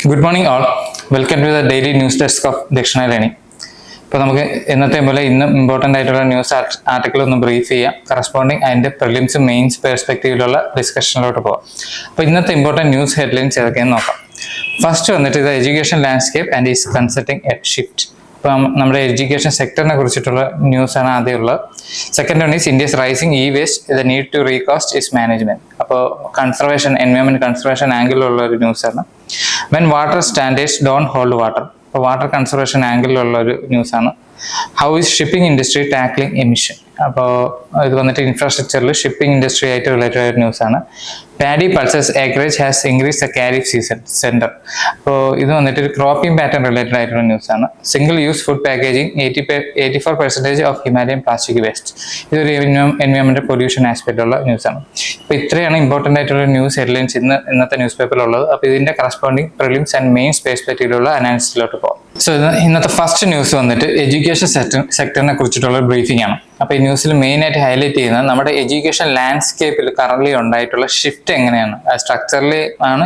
Good morning all. Welcome to the daily news desk of Dakshina learning. ഇപ്പോൾ നമുക്ക് ഇന്നത്തെ പോലെ ഇന്ന് ഇമ്പോർട്ടൻ്റ് ആയിട്ടുള്ള ന്യൂസ് ആർട്ടിക്കിൾ ഒന്ന് ബ്രീഫ് ചെയ്യാം. കറസ്പോണ്ടിങ് അതിൻ്റെ പ്രിലിംസ് മെയിൻസ് പെർസ്പെക്റ്റീവിലുള്ള ഡിസ്കഷനിലോട്ട് പോകാം. അപ്പോൾ ഇന്നത്തെ ഇമ്പോർട്ടൻറ്റ് ന്യൂസ് ഹെഡ്ലൈൻസ് ഏതൊക്കെയെന്ന് നോക്കാം. ഫസ്റ്റ് വന്നിട്ട് ഇത് education landscape and is consulting a shift. ഇപ്പം നമ്മുടെ എഡ്യൂക്കേഷൻ സെക്ടറിനെ കുറിച്ചിട്ടുള്ള ന്യൂസാണ് ആദ്യമുള്ളത്. Second one is India's rising e waste the need to recast its management. അപ്പോൾ കൺസർവേഷൻ, എൻവയോൺമെന്റ് കൺസർവേഷൻ ആംഗിളിലുള്ള ഒരു ന്യൂസാണ്. When water standards don't hold water. അപ്പോൾ വാട്ടർ കൺസർവേഷൻ ആംഗിളിലുള്ള ഒരു ന്യൂസാണ്. How is shipping industry tackling emission. അപ്പോൾ ഇത് വന്നിട്ട് ഇൻഫ്രാസ്ട്രക്ചറിൽ ഷിപ്പിംഗ് ഇൻഡസ്ട്രി ആയിട്ട് റിലേറ്റഡ് ആയ ന്യൂസാണ്. Paddy pulses acreage has increase the kharif season centre. അപ്പോൾ ഇത് വന്നിട്ട് ഒരു ക്രോപ്പിംഗ് പാറ്റേൺ റിലേറ്റഡ് ആയിട്ടുള്ള ന്യൂസാണ്. Single use food packaging 84% of Himalayan plastic waste. ഇതൊരു എൻവയോൺമെന്റ് പൊല്യൂഷൻ ആസ്പെക്റ്റുള്ള ന്യൂസാണ്. അപ്പോൾ ഇത്രയാണ് ഇമ്പോർട്ടൻ്റ് ആയിട്ടുള്ള ന്യൂസ് ഹെഡ്ലൈൻസ് ഇന്നത്തെ ന്യൂസ് പേപ്പറിലുള്ളത്. അപ്പോൾ ഇതിന്റെ കറസ്പോണ്ടിങ് പ്രിലിംസ് ആൻഡ് മെയിൻസ് പെർസ്പെക്റ്റീവിലുള്ള അനാലിസിസിലോട്ട് പോകാം. സോ ഇന്നത്തെ ഫസ്റ്റ് ന്യൂസ് വന്നിട്ട് എഡ്യൂക്കേഷൻ സെക്ടറിനെ കുറിച്ചിട്ടുള്ള ബ്രീഫിംഗ് ആണ്. അപ്പോൾ ഈ ന്യൂസിൽ മെയിൻ ആയിട്ട് ഹൈലൈറ്റ് ചെയ്യുന്നത് നമ്മുടെ എഡ്യൂക്കേഷൻ ലാൻഡ്സ്കേപ്പിൽ കറന്റ് ഉണ്ടായിട്ടുള്ള ഷിഫ്റ്റ് എങ്ങനെയാണ്, സ്ട്രക്ചറിൽ ആണ്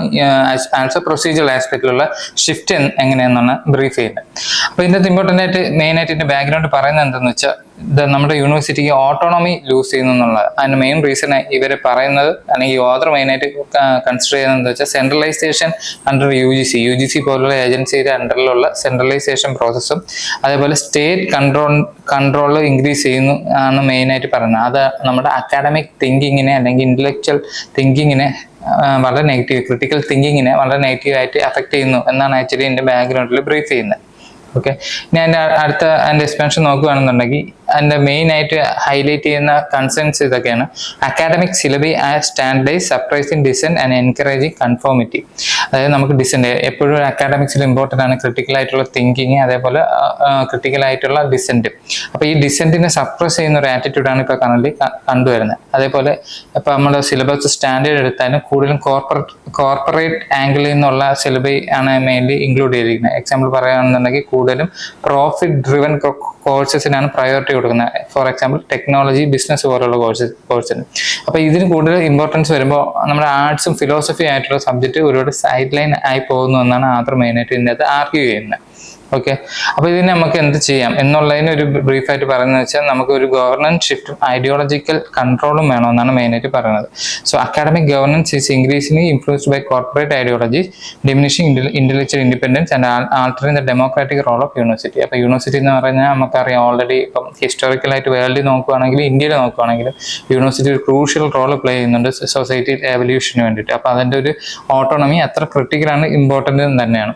ആൻസർ പ്രൊസീജിയർ ആസ്പെക്റ്റിലുള്ള ഷിഫ്റ്റ് എങ്ങനെയാണെന്നാണ് ബ്രീഫ് ചെയ്യുന്നത്. അപ്പോൾ ഇതിൻ്റെ ഇമ്പോർട്ടൻ്റ് ആയിട്ട് മെയിൻ ആയിട്ട് ഇതിന്റെ ബാക്ക്ഗ്രൗണ്ട് പറയുന്നത് എന്താണെന്ന് വെച്ചാൽ നമ്മുടെ യൂണിവേഴ്സിറ്റിക്ക് ഓട്ടോണമി ലൂസ് ചെയ്യുന്നു എന്നുള്ളത്. അതിന്റെ മെയിൻ റീസൺ ഇവര് പറയുന്നത്, അല്ലെങ്കിൽ ഓതർ മെയിനായിട്ട് കൺസിഡർ ചെയ്യുന്നത് എന്താ വെച്ചാൽ centralisation under U G C പോലുള്ള ഏജൻസിയുടെ അണ്ടറിലുള്ള സെൻട്രലൈസേഷൻ പ്രോസസ്സും അതേപോലെ സ്റ്റേറ്റ് കൺട്രോൾ ഇൻക്രീസ് ചെയ്യുന്നു ആണ് മെയിനായിട്ട് പറയുന്നത്. അത് നമ്മുടെ അക്കാഡമിക് തിങ്കിങ്ങിനെ അല്ലെങ്കിൽ ഇന്റലക്ച്വൽ തിങ്കിങ്ങിനെ വളരെ നെഗറ്റീവ്, ക്രിട്ടിക്കൽ തിങ്കിങ്ങിനെ വളരെ നെഗറ്റീവായിട്ട് അഫക്ട് ചെയ്യുന്നു എന്നാണ് ആക്ച്വലി എൻ്റെ ബാക്ക്ഗ്രൗണ്ടിൽ ബ്രീഫ് ചെയ്യുന്നത്. ഓക്കെ, ഇനി അതിൻ്റെ എക്സ്പാൻഷൻ നോക്കുകയാണെന്നുണ്ടെങ്കിൽ അതിൻ്റെ മെയിൻ ആയിട്ട് ഹൈലൈറ്റ് ചെയ്യുന്ന കൺസേൺസ് ഇതൊക്കെയാണ്. Academic syllabi as standardise, surprising dissent and encouraging conformity. അതായത് നമുക്ക് ഡിസെന്റ് എപ്പോഴും അക്കാഡമിക്സിൽ ഇമ്പോർട്ടൻ്റ് ആണ് ക്രിട്ടിക്കൽ ആയിട്ടുള്ള തിങ്കിങ്, അതേപോലെ ക്രിട്ടിക്കൽ ആയിട്ടുള്ള ഡിസെന്റ്. അപ്പോൾ ഈ ഡിസെന്റിനെ സപ്രസ് ചെയ്യുന്ന ഒരു ആറ്റിറ്റ്യൂഡാണ് ഇപ്പോൾ കറന്റ് കണ്ടുവരുന്നത്. അതേപോലെ ഇപ്പോൾ നമ്മൾ സിലബസ് സ്റ്റാൻഡേർഡ് എടുത്താലും കൂടുതലും കോർപ്പറേറ്റ് ആംഗിളിൽ നിന്നുള്ള സിലബി ആണ് മെയിൻലി ഇൻക്ലൂഡ് ചെയ്തിരിക്കുന്നത്. എക്സാമ്പിൾ പറയുകയാണെന്നുണ്ടെങ്കിൽ കൂടുതലും പ്രോഫിറ്റ് ഡ്രിവൻ കോഴ്സസിനാണ് പ്രയോറിറ്റി കൊടുക്കുന്നത്. ഫോർ എക്സാമ്പിൾ ടെക്നോളജി, ബിസിനസ് പോലുള്ള കോഴ്സിന്. അപ്പോൾ ഇതിന് കൂടുതൽ ഇമ്പോർട്ടൻസ് വരുമ്പോൾ നമ്മുടെ ആർട്സും ഫിലോസഫി ആയിട്ടുള്ള സബ്ജക്റ്റ് ഒരുപാട് സൈഡ് ലൈൻ ആയി പോകുന്നു എന്നാണ് ആദ്യം മെയിനായിട്ട് ഇതിനകത്ത് ആർഗ്യൂ ചെയ്യുന്നത്. ഓക്കെ, അപ്പോൾ ഇതിന് നമുക്ക് എന്ത് ചെയ്യാം എന്നുള്ളതിന് ഒരു ബ്രീഫായിട്ട് പറയുന്നത് വെച്ചാൽ നമുക്ക് ഒരു ഗവർണൻസ് ഷിഫ്റ്റും ഐഡിയോളജിക്കൽ കൺട്രോളും വേണമെന്നാണ് മെയിനായിട്ട് പറയുന്നത്. So academic governance is increasingly influenced by corporate ideology, diminishing intellectual independence and altering the democratic role of university. അപ്പോൾ യൂണിവേഴ്സിറ്റി എന്ന് പറഞ്ഞാൽ നമുക്കറിയാം ഓൾറെഡി ഇപ്പം ഹിസ്റ്റോറിക്കലായിട്ട് വേൾഡിൽ നോക്കുകയാണെങ്കിലും ഇന്ത്യയിൽ നോക്കുകയാണെങ്കിലും യൂണിവേഴ്സിറ്റി ഒരു ക്രൂഷ്യൽ റോൾ പ്ലേ ചെയ്യുന്നുണ്ട് സൊസൈറ്റി എവല്യൂഷന് വേണ്ടിയിട്ട്. അപ്പോൾ അതിൻ്റെ ഒരു ഓട്ടോണമി അത്ര ക്രിട്ടിക്കലാണ്, ഇമ്പോർട്ടൻ്റ് തന്നെയാണ്.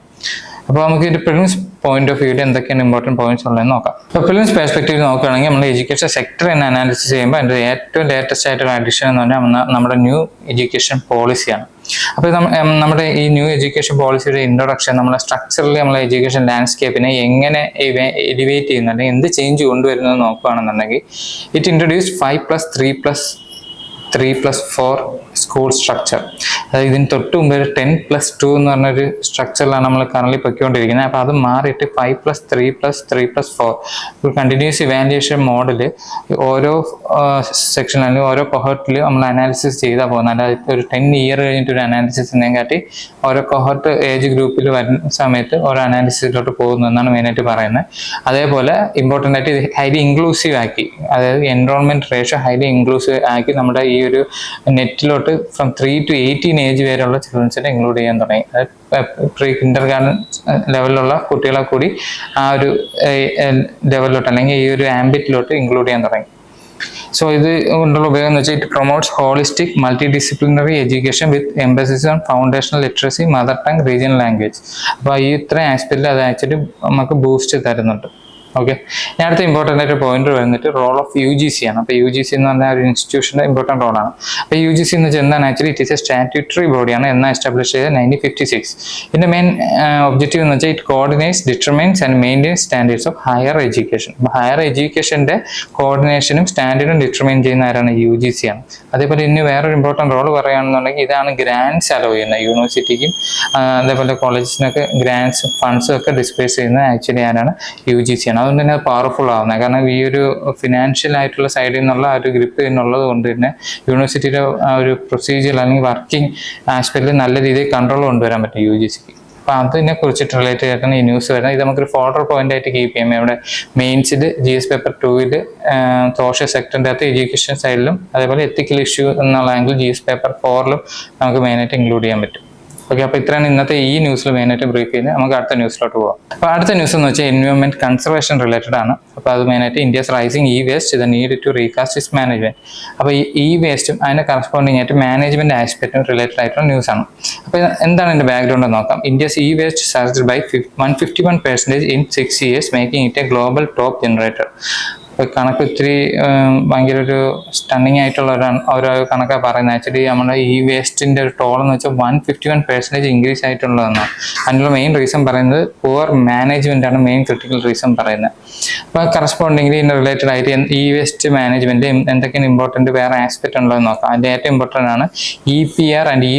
അപ്പോൾ നമുക്ക് ഇതിന്റെ പ്രിലിംസ് പോയിന്റ് ഓഫ് വ്യൂവിൽ എന്തൊക്കെയാണ് ഇമ്പോർട്ടൻറ്റ് പോയിന്റ്സ് ഉള്ളതെന്ന് നോക്കാം. അപ്പോൾ പ്രിലിംസ് പെർസ്പെക്റ്റീവ് നോക്കുകയാണെങ്കിൽ നമ്മൾ എഡ്യൂക്കേഷൻ സെക്ടർ എന്ന് അനാലിസിസ് ചെയ്യുമ്പോൾ അതിൻ്റെ ഏറ്റവും ലേറ്റസ്റ്റ് ആയിട്ടുള്ള അഡിഷൻ എന്ന് പറഞ്ഞാൽ നമ്മുടെ ന്യൂ എഡ്യൂക്കേഷൻ പോളിസിയാണ്. അപ്പോൾ നമ്മുടെ ഈ ന്യൂ എഡ്യൂക്കേഷൻ പോളിസിയുടെ ഇൻട്രൊഡക്ഷൻ നമ്മളെ സ്ട്രക്ചറിൽ നമ്മളെ എഡ്യൂക്കേഷൻ ലാൻഡ്സ്കേപ്പിനെ എങ്ങനെ എലിവേറ്റ് ചെയ്യുന്നു അല്ലെങ്കിൽ എന്ത് ചേഞ്ച് കൊണ്ടുവരുന്നത് നോക്കുകയാണെന്നുണ്ടെങ്കിൽ ഇറ്റ് ഇൻട്രൊഡ്യൂസ് 5+3+4 സ്കൂൾ സ്ട്രക്ചർ. അതായത് ഇതിന് തൊട്ട് മുമ്പ് 10+2 എന്ന് പറഞ്ഞൊരു സ്ട്രക്ചറിലാണ് നമ്മൾ കറന്റ് പൊയ്ക്കൊണ്ടിരിക്കുന്നത്. അപ്പോൾ അത് മാറിയിട്ട് 5+3+3+4 ഒരു കണ്ടിന്യൂസ് ഇവാലുവേഷൻ മോഡല് ഓരോ സെക്ഷൻ അല്ലെങ്കിൽ ഓരോ കൊഹോർട്ടിൽ നമ്മൾ അനാലിസിസ് ചെയ്താൽ പോകുന്നത്. അതായത് ഒരു 10 ഇയർ കഴിഞ്ഞിട്ട് ഒരു അനാലിസിസിനെ കാട്ടി ഓരോ കൊഹോർട്ട് ഏജ് ഗ്രൂപ്പിൽ വരുന്ന സമയത്ത് ഓരോ അനാലിസിസിലോട്ട് പോകുന്നു എന്നാണ് മെയിനായിട്ട് പറയുന്നത്. അതേപോലെ ഇമ്പോർട്ടൻ്റ് ആയിട്ട് ഇത് ഹൈലി ഇൻക്ലൂസീവ് ആക്കി, അതായത് എൻറോൾമെന്റ് റേഷ്യോ ഹൈലി ഇൻക്ലൂസീവ് ആക്കി നമ്മുടെ ഈ ഒരു നെറ്റിലോട്ട് ഫ്രം 3 to 18 ഏജ് വരെയുള്ള ചിൽഡ്രൻസിനെ ഇൻക്ലൂഡ് ചെയ്യാൻ തുടങ്ങി. പ്രീ കിൻഡർ ഗാർഡൻ ലെവലിലുള്ള കുട്ടികളെ കൂടി ആ ഒരു ലെവലിലോട്ട് അല്ലെങ്കിൽ ഈ ഒരു ആംബിറ്റിലോട്ട് ഇൻക്ലൂഡ് ചെയ്യാൻ തുടങ്ങി. സോ ഇത് കൊണ്ടുള്ള ഉപയോഗം എന്ന് വെച്ചാൽ it promotes holistic multi disciplinary education with emphasis on foundational literacy, mother tongue, regional language. അപ്പോൾ ഈ ഇത്രയും ആസ്പെക്റ്റിൽ അത് ആക്ച്വലി നമുക്ക് ബൂസ്റ്റ് തരുന്നുണ്ട്. ഓക്കെ, ഞാൻ അടുത്ത ഇമ്പോർട്ടൻ്റ് ആയിട്ട് പോയിന്റ് വരുന്നിട്ട് റോൾ ഓഫ് UGC ആണ്. അപ്പോൾ UGC എന്ന് പറഞ്ഞാൽ ഒരു ഇൻസ്റ്റിറ്റ്യൂഷൻ്റെ ഇമ്പോർട്ടൻ്റ് റോളാണ്. അപ്പോൾ UGC എന്ന് വെച്ചാൽ എന്താണ് actually it is a statutory ബോഡിയാണ് എന്നാൽ എസ്റ്റാബ്ലിഷ് ചെയ്തത് 1956. ഇതിന്റെ മെയിൻ ഒബ്ജക്റ്റീവ് എന്ന് വെച്ചാൽ it coordinates, determines and maintains standards of higher education. അപ്പോൾ ഹയർ എഡ്യൂക്കേഷൻ്റെ കോർഡിനേഷനും സ്റ്റാൻഡേർഡും ഡിറ്റർമൈൻ ചെയ്യുന്ന ആരാണ് UGC ആണ്. അതേപോലെ ഇനി വേറൊരു ഇമ്പോർട്ടൻ്റ് റോൾ പറയുകയാണെന്നുണ്ടെങ്കിൽ ഇതാണ് ഗ്രാൻഡ്സ് അലോ ചെയ്യുന്നത് യൂണിവേഴ്സിറ്റിക്കും അതേപോലെ കോളേജസിനൊക്കെ ഗ്രാൻഡ്സും ഫണ്ട്സും ഒക്കെ ഡിസ്പേഴ്സ് ചെയ്യുന്നത് ആക്ച്വലി ആരാണ് UGC ആണ്. അതുകൊണ്ട് തന്നെ പവർഫുൾ ആവുന്നത് കാരണം ഈ ഒരു ഫിനാൻഷ്യൽ ആയിട്ടുള്ള സൈഡിൽ നിന്നുള്ള ആ ഒരു ഗ്രിപ്പ് എന്നുള്ളത് കൊണ്ട് തന്നെ യൂണിവേഴ്സിറ്റിയുടെ ആ ഒരു പ്രൊസീജിയർ അല്ലെങ്കിൽ വർക്കിംഗ് ആസ്പെക്റ്റിൽ നല്ല രീതിയിൽ കൺട്രോൾ കൊണ്ടുവരാൻ പറ്റും UGCക്ക്. അപ്പോൾ അതിനെ കുറിച്ചിട്ട് റിലേറ്റഡ് ആയിട്ടാണ് ഈ ന്യൂസ് വരുന്നത്. ഇത് നമുക്കൊരു ഫോൾഡർ പോയിന്റ് ആയിട്ട് കീപ്പ് ചെയ്യാം. ഇവിടെ മെയിൻസിൽ GS പേപ്പർ 2 സോഷ്യൽ സെക്ടറിൻ്റെ അകത്ത് എഡ്യൂക്കേഷൻ സൈഡിലും അതേപോലെ എത്തിക്കൽ ഇഷ്യൂ എന്നുള്ള ആംഗിൾ GS പേപ്പർ 4 നമുക്ക് മെയിനായിട്ട് ഇൻക്ലൂഡ് ചെയ്യാൻ പറ്റും. ഓക്കെ, അപ്പോൾ ഇത്രയാണ് ഇന്നത്തെ ഈ ന്യൂസിൽ മെയിനായിട്ട് ബ്രീഫ് ചെയ്യുന്നത്. നമുക്ക് അടുത്ത ന്യൂസിലോട്ട് പോകാം. അപ്പോൾ അടുത്ത ന്യൂസ് എന്ന് വെച്ചാൽ എൻവയോൺമെന്റ് കൺസർവേഷൻ റിലേറ്റഡ് ആണ്. അപ്പോൾ അത് മെയിനായിട്ട് India's rising waste the need to recast its management. അപ്പോൾ ഈ വേസ്റ്റും അതിന്റെ കറസ്പോണ്ടിങ് ആയിട്ട് മാനേജ്മെന്റ് ആസ്പെക്റ്റും റിലേറ്റഡ് ആയിട്ടുള്ള ന്യൂസ് ആണ്. അപ്പോൾ എന്താണ് ഇതിന്റെ ബാക്ക്ഗ്രൗണ്ട് എന്ന് നോക്കാം. India's waste surged by 151% in 6 years, making it a global top generator. കണക്ക് ഒത്തിരി ഭയങ്കര ഒരു സ്റ്റണ്ണിങ് ആയിട്ടുള്ള ഓരോ കണക്കാണ് പറയുന്നത്. ആക്ച്വലി നമ്മുടെ വേസ്റ്റിന്റെ ഒരു ടോൾ എന്ന് വെച്ചാൽ 151% ഇൻക്രീസ് ആയിട്ടുള്ളതെന്നാണ്. അതിനുള്ള മെയിൻ റീസൺ പറയുന്നത് പുവർ മാനേജ്മെന്റ് ആണ് മെയിൻ ക്രിട്ടിക്കൽ റീസൺ പറയുന്നത്. അപ്പോൾ കറസ്പോണ്ടിങ്ങിൽ ഇതിന് റിലേറ്റഡ് ആയിട്ട് വേസ്റ്റ് മാനേജ്മെന്റ് എന്തൊക്കെയാണ് ഇമ്പോർട്ടൻറ്റ് വേറെ ആസ്പെക്ട് ഉള്ളതെന്ന് നോക്കാം. അതിൻ്റെ ഏറ്റവും ഇമ്പോർട്ടൻ്റ് ആണ് EPR and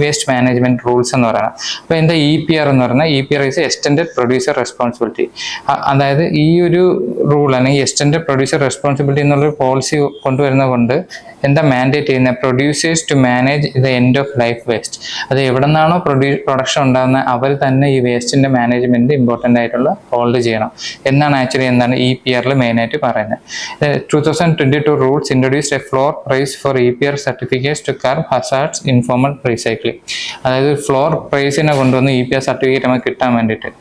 waste management rules എന്ന് പറയുന്നത്. അപ്പോൾ എന്താ EPR എന്ന് പറയുന്നത്? EPR is extended producer responsibility. അതായത് ഈ ഒരു റൂൾ അല്ലെങ്കിൽ എക്സ്റ്റൻഡഡ് പ്രൊഡ്യൂസർ റെസ്പോൺസിബിലിറ്റി എന്നുള്ളൊരു പോളിസി കൊണ്ടുവരുന്നത് കൊണ്ട് എന്താ മാൻഡേറ്റ് ചെയ്യുന്നത്? Producers to manage the end of life waste. അത് എവിടെ നിന്നാണോ പ്രൊഡക്ഷൻ ഉണ്ടാകുന്നത് അവർ തന്നെ ഈ വേസ്റ്റിന്റെ മാനേജ്മെന്റ് ഇമ്പോർട്ടൻ്റ് ആയിട്ടുള്ള ഹോൾഡ് ചെയ്യണം എന്നാണ് ആക്ച്വലി എന്താണ് EPR മെയിനായിട്ട് പറയുന്നത്. 2022 rules introduced a floor price for EPR certificates to curb hazards informal recycling. അതായത് ഫ്ലോർ പ്രൈസിനെ കൊണ്ടുവന്ന് EPR സർട്ടിഫിക്കറ്റ് നമുക്ക് കിട്ടാൻ വേണ്ടിയിട്ട്,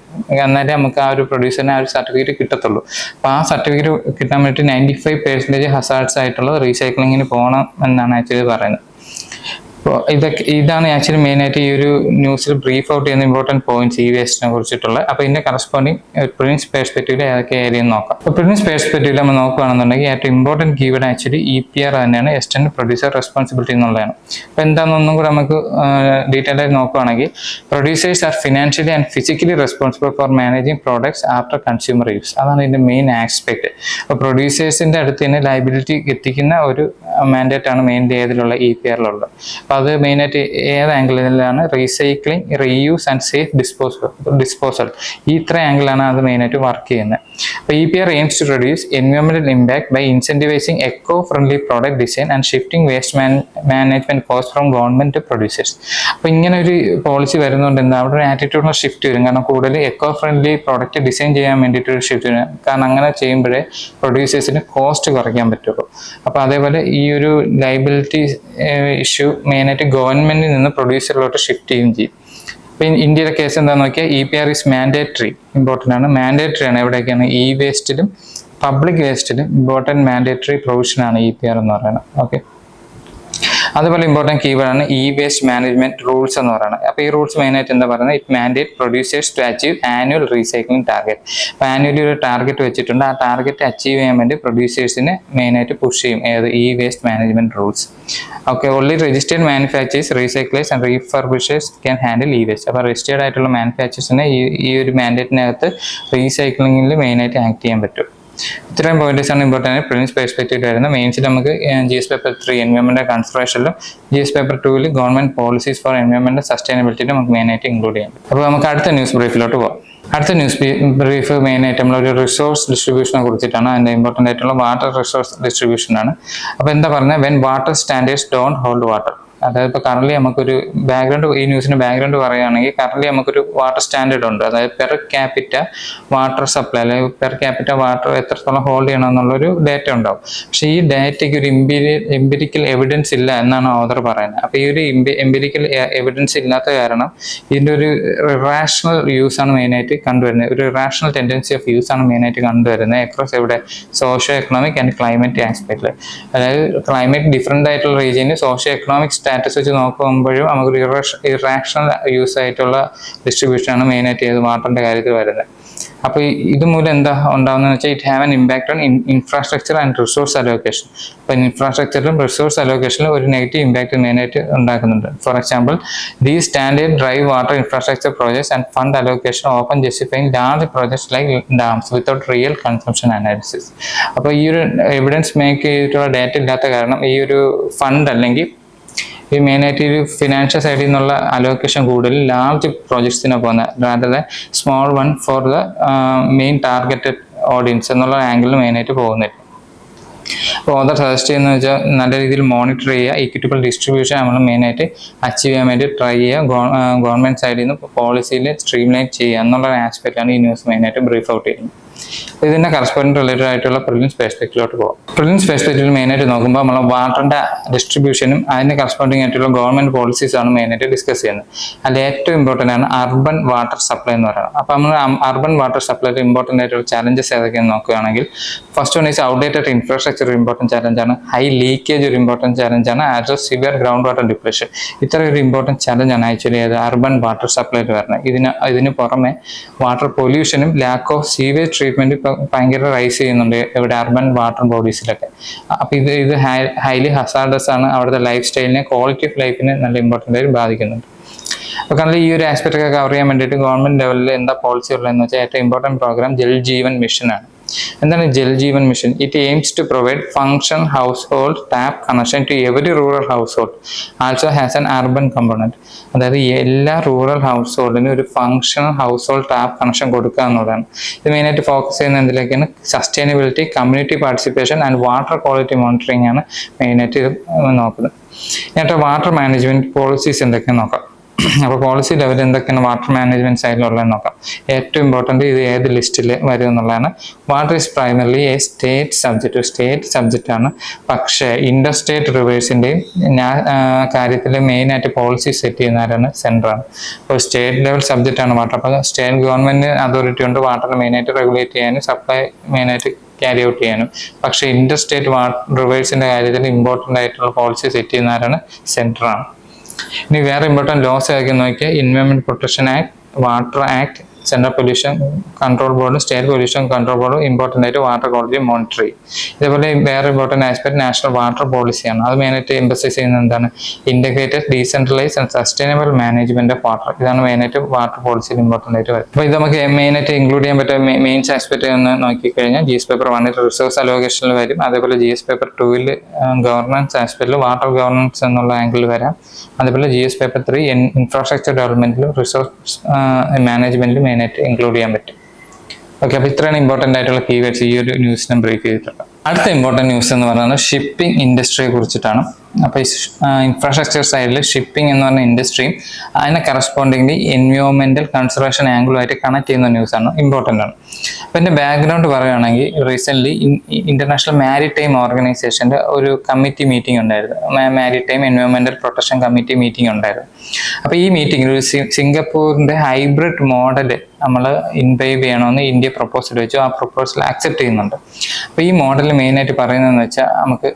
എന്നാലേ നമുക്ക് ആ ഒരു പ്രൊഡ്യൂസറിന് ആ ഒരു സർട്ടിഫിക്കറ്റ് കിട്ടത്തുള്ളൂ. അപ്പോൾ ആ സർട്ടിഫിക്കറ്റ് കിട്ടാൻ വേണ്ടി 95% ഹസാർഡ്സ് ആയിട്ടുള്ള റീസൈക്ലിങ്ങിന് പോകണം എന്നാണ് ആക്ച്വലി പറയുന്നത്. അപ്പോൾ ഇതാണ് ആക്ച്വലി മെയിനായിട്ട് ഈ ഒരു ന്യൂസിൽ ബ്രീഫ് ഔട്ട് ചെയ്യുന്ന ഇമ്പോർട്ടൻറ്റ് പോയിന്റ്സ് വേസ്റ്റിനെ കുറിച്ചിട്ടുള്ള. അപ്പോൾ ഇതിന്റെ കറസ്പോണ്ടിങ് പ്രിൻസ് പെർസ്പെക്റ്റീവിൽ ഏതൊക്കെ ഏരിയ നോക്കാം. അപ്പോൾ പ്രിൻസ് പെർസ്പെക്റ്റീവിൽ നമ്മൾ നോക്കുകയാണെന്നുണ്ടെങ്കിൽ ഏറ്റവും ഇമ്പോർട്ടൻറ്റ് കീവേഡ് ആക്ച്വലി EPR തന്നെയാണ്, എക്സ്റ്റൻഡ് പ്രൊഡ്യൂസർ റെസ്പോൺസിബിലിറ്റി എന്നുള്ളതാണ്. അപ്പോൾ എന്താണെന്നൊന്നും കൂടെ നമുക്ക് ഡീറ്റെയിൽ ആയിട്ട് നോക്കുകയാണെങ്കിൽ producers are financially and physically responsible for managing products after consumer use. അതാണ് ഇതിന്റെ മെയിൻ ആസ്പെക്ട്. അപ്പോൾ പ്രൊഡ്യൂസേഴ്സിന്റെ അടുത്ത് തന്നെ ലയബിലിറ്റി എത്തിക്കുന്ന ഒരു മാൻഡേറ്റ് ആണ് മെയിൻലി ഏതിലുള്ള EPRലുള്ളത്. അപ്പോൾ അത് മെയിനായിട്ട് ഏത് ആംഗിളിലാണ്? Recycling, reuse and safe disposal. ഈ ഇത്ര ആംഗിളാണ് അത് മെയിനായിട്ട് വർക്ക് ചെയ്യുന്നത്. അപ്പോൾ EPR aims to reduce environmental impact by incentivizing eco-friendly product design and shifting waste management costs from government to producers. അപ്പോൾ ഇങ്ങനെ ഒരു പോളിസി വരുന്നതുകൊണ്ട് എന്താ അവിടെ ഒരു ആറ്റിറ്റ്യൂഡിന് ഷിഫ്റ്റ് വരും. കാരണം കൂടുതൽ eco-friendly പ്രോഡക്റ്റ് ഡിസൈൻ ചെയ്യാൻ വേണ്ടിയിട്ട് ഒരു ഷിഫ്റ്റ് വരും. കാരണം അങ്ങനെ ചെയ്യുമ്പോഴേ പ്രൊഡ്യൂസേഴ്സിന് കോസ്റ്റ് കുറയ്ക്കാൻ പറ്റുള്ളൂ. അപ്പോൾ അതേപോലെ ഈ ഒരു ലയബിലിറ്റി ഇഷ്യൂ മെയിനായിട്ട് ഗവൺമെന്റിൽ നിന്ന് പ്രൊഡ്യൂസറിലോട്ട് ഷിഫ്റ്റ് ചെയ്യുകയും ചെയ്യും. അപ്പോൾ ഇന്ത്യയുടെ കേസ് എന്താണെന്ന് നോക്കിയാൽ EPR ഈസ് മാൻഡേറ്ററി, ഇമ്പോർട്ടൻ്റ് ആണ്, മാൻഡേറ്ററി ആണ്. എവിടെയൊക്കെയാണ്? വേസ്റ്റിലും പബ്ലിക് വേസ്റ്റിലും ഇമ്പോർട്ടൻറ്റ് മാൻഡേറ്ററി പ്രൊവിഷനാണ് EPR എന്ന് പറയുന്നത്. ഓക്കെ, അതുപോലെ ഇമ്പോർട്ടൻറ്റ് കീവേഡാണ് വേസ്റ്റ് മാനേജ്മെന്റ് റൂൾസ് എന്ന് പറയുന്നത്. അപ്പോൾ ഈ റൂൾസ് മെയിനായിട്ട് എന്താ പറയുന്നത്? It mandate producers to achieve annual recycling target. അപ്പോൾ ആനുവലി ഒരു ടാർഗറ്റ് വെച്ചിട്ടുണ്ട്. ആ ടാർഗറ്റ് അച്ചീവ് ചെയ്യാൻ വേണ്ടി പ്രൊഡ്യൂസേഴ്സിനെ മെയിനായിട്ട് പുഷ് ചെയ്യും ഏത് waste management rules. Okay, only registered manufacturers, recyclers and refurbishers can handle waste. അപ്പോൾ രജിസ്റ്റേർഡ് ആയിട്ടുള്ള മാനുഫാക്ചേഴ്സിനെ ഈ ഒരു മാൻഡേറ്റിനകത്ത് റീസൈക്ലിംഗിൽ മെയിനായിട്ട് ആക്ട് ചെയ്യാൻ പറ്റും. ഇത്രയും പോയിന്റ്സ് ആണ് ഇമ്പോർട്ടൻ്റ് പ്രിലിംസ് പെർസ്പെക്റ്റീവ് വരുന്നത്. മെയിൻസിൽ നമുക്ക് GS പേപ്പർ 3 എൻവയോൺമെന്റ് കൺസർവേഷനിലും GS paper 2 government policies for environment സസ്റ്റൈനബിലിറ്റിയിലും നമുക്ക് മെയിനായിട്ട് ഇൻക്ലൂഡ് ചെയ്യാം. അപ്പോൾ നമുക്ക് അടുത്ത ന്യൂസ് ബ്രീഫിലോട്ട് പോകാം. അടുത്ത ന്യൂസ് ബ്രീഫ് മെയിനായിട്ട് നമ്മളൊരു റിസോഴ്സ് ഡിസ്ട്രിബ്യൂഷനെ കുറിച്ചിട്ടാണ്. അതിൻ്റെ ഇമ്പോർട്ടൻ്റ് ആയിട്ടുള്ള വാട്ടർ റിസോഴ്സ് ഡിസ്ട്രിബ്യൂഷൻ ആണ്. അപ്പോൾ എന്താ പറയുന്നത്? When water standards don't hold water. അതായത് ഇപ്പോൾ കറന്റ് നമുക്കൊരു ബാക്ക്ഗ്രൗണ്ട്, ഈ ന്യൂസിന്റെ ബാക്ക്ഗ്രൗണ്ട് പറയുകയാണെങ്കിൽ കറന്റ് നമുക്കൊരു വാട്ടർ സ്റ്റാൻഡേർഡ് ഉണ്ട്. അതായത് പെർ ക്യാപിറ്റ വാട്ടർ സപ്ലൈ അല്ലെങ്കിൽ പെർ ക്യാപിറ്റ വാട്ടർ എത്രത്തോളം ഹോൾഡ് ചെയ്യണം എന്നുള്ളൊരു ഡേറ്റ ഉണ്ടാവും. പക്ഷേ ഈ ഡേറ്റയ്ക്ക് ഒരു എംപിരിക്കൽ എവിഡൻസ് ഇല്ല എന്നാണ് ഓതർ പറയുന്നത്. അപ്പോൾ ഈ ഒരു എംപിരിക്കൽ എവിഡൻസ് ഇല്ലാത്ത കാരണം ഇതിൻ്റെ ഒരു റാഷണൽ യൂസ് ആണ് മെയിനായിട്ട് കണ്ടുവരുന്നത്. ഒരു റാഷണൽ ടെൻഡൻസി ഓഫ് യൂസ് ആണ് മെയിനായിട്ട് കണ്ടുവരുന്നത് അക്രോസ് എവിടെ? സോഷ്യോ എക്കണോമിക് ആൻഡ് ക്ലൈമറ്റ് ആസ്പെക്റ്റിൽ. അതായത് ക്ലൈമറ്റ് ഡിഫറെൻ്റ് ആയിട്ടുള്ള റീജിയനിൽ സോഷ്യോ എക്കണോമിക് സ്റ്റാറ്റസ് വെച്ച് നോക്കുമ്പോഴും നമുക്കൊരു ഇറാഷണൽ യൂസ് ആയിട്ടുള്ള ഡിസ്ട്രിബ്യൂഷനാണ് മെയിനായിട്ട് ചെയ്ത് വാട്ടറിൻ്റെ കാര്യത്തിൽ വരുന്നത്. അപ്പോൾ ഇതുമൂലം എന്താ ഉണ്ടാകുന്നതെന്ന് വെച്ചാൽ it have an impact on infrastructure and resource allocation. അപ്പോൾ ഇൻഫ്രാസ്ട്രക്ചറിലും റിസോഴ്സ് അലോക്കേഷനിലും ഒരു നെഗറ്റീവ് ഇമ്പാക്ട് മെയിനായിട്ട് ഉണ്ടാക്കുന്നുണ്ട്. ഫോർ എക്സാമ്പിൾ, ദീ standard drive water infrastructure projects and fund allocation open justifying large projects like dams without real consumption analysis. അപ്പോൾ ഈ ഒരു evidence make ചെയ്തിട്ടുള്ള data ഇല്ലാത്ത കാരണം ഈ ഒരു ഫണ്ട് അല്ലെങ്കിൽ ഈ മെയിനായിട്ട് ഒരു ഫിനാൻഷ്യൽ സൈഡിൽ നിന്നുള്ള അലോക്കേഷൻ കൂടുതൽ ലാർജ് പ്രോജക്ട്സിനെ പോകുന്നത് rather than small one for the main targeted audience എന്നുള്ള ആംഗിളിൽ മെയിനായിട്ട് പോകുന്നില്ല. അപ്പോൾ ഓതർ സജസ്റ്റ് ചെയ്യുന്നത് വെച്ചാൽ നല്ല രീതിയിൽ മോണിറ്റർ ചെയ്യുക, ഇക്വിറ്റബിൾ ഡിസ്ട്രിബ്യൂഷൻ നമ്മൾ മെയിനായിട്ട് അച്ചീവ് ചെയ്യാൻ വേണ്ടി ട്രൈ ചെയ്യുക, ഗവൺമെൻറ് സൈഡിൽ നിന്ന് പോളിസിയിൽ സ്ട്രീം ലൈൻ ചെയ്യുക എന്നുള്ള ആസ്പെക്റ്റാണ് ഈ ന്യൂസ് മെയിനായിട്ട് ബ്രീഫ് ഔട്ട് ചെയ്യുന്നത്. ഇതിൻ്റെ കറസ്പോണ്ടന്റ് റിലേറ്റഡ് ആയിട്ടുള്ള പ്രിലിംസ് പെർസ്പെക്റ്റീവിലോട്ട് പോകാം. പ്രിലിംസ് പെർസ്പെക്റ്റീവിൽ മെയിനായിട്ട് നോക്കുമ്പോൾ നമ്മൾ വാട്ടറിൻ്റെ ഡിസ്ട്രിബ്യൂഷനും അതിന് കറസ്പോണ്ടിങ് ആയിട്ടുള്ള ഗവൺമെൻറ് പോളിസീസ് ആണ് മെയിനായിട്ട് ഡിസ്കസ് ചെയ്യുന്നത്. അതിൽ ഏറ്റവും ഇമ്പോർട്ടൻ്റ് ആണ് അർബൻ വാട്ടർ സപ്ലൈ എന്ന് പറയുന്നത്. അപ്പോൾ നമ്മൾ അർബൻ വാട്ടർ സപ്ലൈയിൽ ഇമ്പോർട്ടൻ്റ് ആയിട്ടുള്ള ചാലഞ്ചസ് ഏതൊക്കെയെന്ന് നോക്കുകയാണെങ്കിൽ first one is outdated infrastructure ഒരു ഇമ്പോർട്ടൻറ്റ് ചാലഞ്ചാണ്, ഹൈ ലീക്കേജ് ഒരു ഇമ്പോർട്ടൻറ്റ് ചാലഞ്ചാണ്, as a severe ground water depression. ഇത്ര ഒരു ഇമ്പോർട്ടൻറ്റ് ചാലഞ്ചാണ് ആക്ച്വലി അത് അർബൻ വാട്ടർ സപ്ലൈയിൽ വരുന്നത്. ഇതിന് പുറമെ വാട്ടർ പൊല്യൂഷനും ലാക്ക് ഓഫ് സീവേജ് ട്രീറ്റ്മെൻറ്റ് ഇപ്പോൾ ഭയങ്കര റൈസ് ചെയ്യുന്നുണ്ട് ഇവിടെ അർബൻ വാട്ടർ ബോഡീസിലൊക്കെ. അപ്പോൾ ഇത് ഹൈലി ഹസാർഡസ് ആണ്, അവിടുത്തെ ലൈഫ് സ്റ്റൈലിനെ, ക്വാളിറ്റി ഓഫ് ലൈഫിനെ നല്ല ഇമ്പോർട്ടൻ്റ് ആയിട്ട് ബാധിക്കുന്നുണ്ട്. അപ്പോൾ കാരണം ഈ ഒരു ആസ്പെക്ട് ഒക്കെ കവർ ചെയ്യാൻ വേണ്ടിയിട്ട് ഗവൺമെൻറ് ലെവലിൽ എന്താ പോളിസി ഉള്ളതെന്ന് വെച്ചാൽ ഏറ്റവും ഇമ്പോർട്ടൻറ്റ് പ്രോഗ്രാം ജൽ ജീവൻ മിഷനാണ്. എന്താണ് Jal Jeevan mission? It aims to provide function household tap connection to every rural household, also has an urban component. അതായത് എല്ലാ റൂറൽ ഹൗസ് ഹോൾഡിനും ഒരു functional household tap connection കൊടുക്കുക എന്നുള്ളതാണ്. ഇത് മെയിനായിട്ട് ഫോക്കസ് ചെയ്യുന്ന എന്തിലേക്കാണ്? Sustainability, community participation and water quality monitoring ആണ് മെയിനായിട്ട് ഇത് നോക്കുന്നത്. എന്നിട്ട് വാട്ടർ മാനേജ്മെന്റ് പോളിസീസ് എന്തൊക്കെയാണെന്ന് നോക്കാം. അപ്പോൾ പോളിസി ലെവൽ എന്തൊക്കെയാണ് വാട്ടർ മാനേജ്മെന്റ് സൈഡിലുള്ളതെന്ന് നോക്കാം. ഏറ്റവും ഇമ്പോർട്ടൻറ്റ് ഇത് ഏത് ലിസ്റ്റിൽ വരും എന്നുള്ളതാണ്. Water is primarily A state subject ആണ്. പക്ഷേ ഇന്റർ സ്റ്റേറ്റ് റിവേഴ്സിൻ്റെയും കാര്യത്തിൽ മെയിനായിട്ട് പോളിസി സെറ്റ് ചെയ്യുന്നവരാണ് സെൻട്രാണ്. അപ്പോൾ സ്റ്റേറ്റ് ലെവൽ സബ്ജക്റ്റ് ആണ് വാട്ടർ. അപ്പോൾ സ്റ്റേറ്റ് ഗവൺമെന്റ് അതോറിറ്റി ഉണ്ട് വാട്ടർ മെയിനായിട്ട് റെഗുലേറ്റ് ചെയ്യാനും സപ്ലൈ മെയിനായിട്ട് ക്യാരി ഔട്ട് ചെയ്യാനും. പക്ഷേ ഇന്റർ സ്റ്റേറ്റ് വാട്ടർ റിവേഴ്സിൻ്റെ കാര്യത്തിൽ ഇമ്പോർട്ടൻ്റ് ആയിട്ടുള്ള പോളിസി സെറ്റ് ചെയ്യുന്നവരാണ് സെൻട്രാണ്. ഇനി വേറെ ഇമ്പോർട്ടൻറ്റ് ലോസ് ഏതൊക്കെ നോക്കിയാൽ environment protection act, water act, central pollution control ബോർഡും സ്റ്റേറ്റ് പൊല്യൂഷൻ കൺട്രോൾ ബോർഡും ഇമ്പോർട്ടൻ്റ് ആയിട്ട് വാട്ടർ ക്വാളിറ്റി മോണിറ്റർ ചെയ്യും. ഇതേപോലെ വേറെ ഇമ്പോർട്ടൻറ്റ് ആസ്പെക്ട് നാഷണൽ വാട്ടർ പോളിസിയാണ്. അത് മെയിനായിട്ട് എംഫസൈസ് ചെയ്യുന്നത് എന്താണ്? Integrated decentralise and sustainable management of water. ഇതാണ് മെയിനായിട്ട് വാട്ടർ പോളിസിയിൽ ഇമ്പോർട്ടൻ്റ് ആയിട്ട് വരും. അപ്പോൾ ഇത് നമുക്ക് മെയിനായിട്ട് ഇൻക്ലൂഡ് ചെയ്യാൻ പറ്റിയ മെയിൻസ് ആസ്പെക്ട് എന്ന് നോക്കിക്കഴിഞ്ഞാൽ GS പേപ്പർ 1 റിസോഴ്സ് അലോക്കേഷനിൽ വരും. അതേപോലെ GS പേപ്പർ 2 ഗവർണൻസ് ആസ്പെക്റ്റിൽ വാട്ടർ ഗവർണൻസ് എന്നുള്ള ആംഗിളിൽ വരാം. അതേപോലെ GS പേപ്പർ 3 ഇൻഫ്രാസ്ട്രക്ചർ ഡെവലപ്മെന്റിലും റിസോഴ്സ് മാനേജ്മെന്റിലും മെയിനായിട്ട് ഇൻക്ലൂഡ് ചെയ്യാൻ പറ്റും. ഓക്കെ, അപ്പോൾ ഇത്രയാണ് ഇമ്പോർട്ടൻ്റ് ആയിട്ടുള്ള കീവേഡ്സ് ഈ ഒരു ന്യൂസിനെ ബ്രീഫ് ചെയ്തിട്ടുണ്ട്. അടുത്ത ഇമ്പോർട്ടൻറ്റ് ന്യൂസ് എന്ന് പറയുന്നത് ഷിപ്പിംഗ് ഇൻഡസ്ട്രിയെ കുറിച്ചിട്ടാണ്. അപ്പോൾ ഈ ഇൻഫ്രാസ്ട്രക്ചർ സൈഡിൽ ഷിപ്പിംഗ് എന്ന് പറഞ്ഞ ഇൻഡസ്ട്രിയും അതിനെ കറസ്പോണ്ടിംഗ്ലി എൻവയോൺമെന്റൽ കൺസർവേഷൻ ആംഗിളുമായിട്ട് കണക്ട് ചെയ്യുന്ന ന്യൂസാണ്, ഇമ്പോർട്ടൻ്റ് ആണ്. അപ്പോൾ എൻ്റെ ബാക്ക്ഗ്രൗണ്ട് പറയുകയാണെങ്കിൽ റീസെൻ്റ്ലി ഇന്റർനാഷണൽ മാരിടൈം ഓർഗനൈസേഷൻ്റെ ഒരു കമ്മിറ്റി മീറ്റിംഗ് ഉണ്ടായിരുന്നു, മാരിടൈം എൻവയോൺമെന്റൽ പ്രൊട്ടക്ഷൻ കമ്മിറ്റി മീറ്റിംഗ് ഉണ്ടായിരുന്നു. അപ്പോൾ ഈ മീറ്റിംഗിൽ ഒരു സിംഗപ്പൂരിൻ്റെ ഹൈബ്രിഡ് മോഡൽ നമ്മൾ ഇൻവൈവ് ചെയ്യണമെന്ന് ഇന്ത്യ പ്രപ്പോസൽ വെച്ചു. ആ പ്രപ്പോസൽ അക്സെപ്റ്റ് ചെയ്യുന്നുണ്ട്. അപ്പോൾ ഈ മോഡൽ മെയിനായിട്ട് പറയുന്നതെന്ന് വെച്ചാൽ നമുക്ക്